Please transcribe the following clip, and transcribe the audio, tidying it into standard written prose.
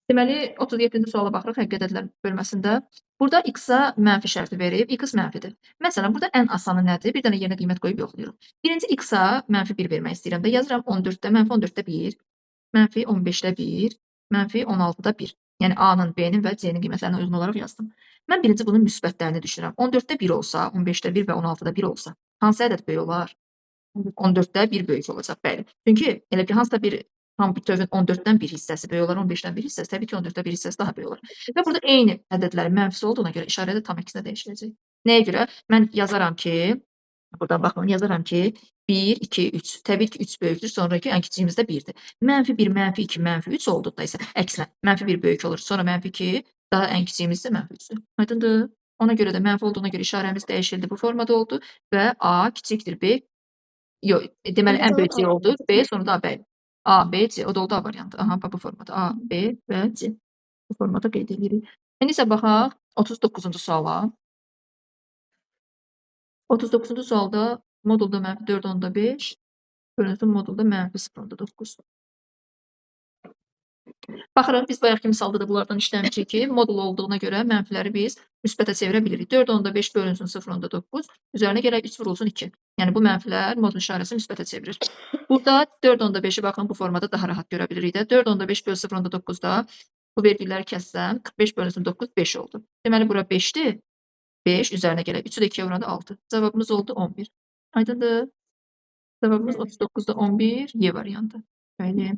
Deməli, 37-ci suala baxırıq həqiqət ədədlər bölməsində. Burada x-a mənfi şərti verib, x mənfidir. Məsələn, burada ən asanı nədir? Bir dənə yerinə qiymət qoyub yoxlayırıq. Birinci x-a mənfi 1 vermək istəyirəm də, yazıram 14-də, mənfi 14-də 1, mənfi 15-də 1, mənfi 16-da 1. Yəni A-nın, B-nin və C-nin qiymətlərinə uyğun olaraq yazdım. Mən birinci bunun müsbətlərini düşünürəm. 14-də 1 olsa, 15-də 1 və 16-da 1 olsa, hansı ədəd böyük olar? 14-də 1 böyük olacaq, bəli. Çünki elə ki, hansısa bir tam bütövün 14-dən bir hissəsi böyük olar, 15-dən bir hissəsi, təbii ki, 14-də bir hissəsi daha böyük olar. Və burada eyni ədədlərin mənfisi olduğuna görə işarə də tam əksinə dəyişiləcək. Nəyə görə? Mən yazaram ki, buradan baxın, yazaram ki, 1, 2, 3. Təbii ki, 3 böyükdür, sonraki ən kiçiyimiz də 1-dir. -1, -2, -3 olduqda isə əksinə, -1 böyük olur, sonra -2, daha ən kiçiyimiz isə -3-dür. Aydındır? Ona görə də mənfi olduğuna görə işarəmiz dəyişildi, bu formada oldu və A kiçikdir B. Yox, deməli ən böyük C oldu. B sonra da B. A, B, C. O da oldu A variantı. Aha, bu formada. A, B və C. Bu formada qeyd edirik. İndi isə baxaq 39-cu suala. 39-cu sualda modulda -4.5, bölünsün modulda -0.9. Baxırıq, biz bayaqki misalda da bunlardan işləmişik ki, modul olduğuna görə mənfiləri biz müsbətə çevirə bilirik. 4.5 bölünsün 0.9, üzərinə gələk 3 vurulsun 2. Yəni bu mənfilər modul işarəsi müsbətə çevirir. Burada 4.5-i baxın, bu formada daha rahat görə bilirik də. 4.5 bölü 0.9-da bu vergiləri kəssəm, 45 bölünsün 9, 5 oldu. Deməli, bura 5-dir. 5 üzərinə gələk. 3-ü də 2-yə vuranda 6. Cavabımız oldu 11. Aydındır? Cavabımız 39-da 11, Y variantı. Bəli.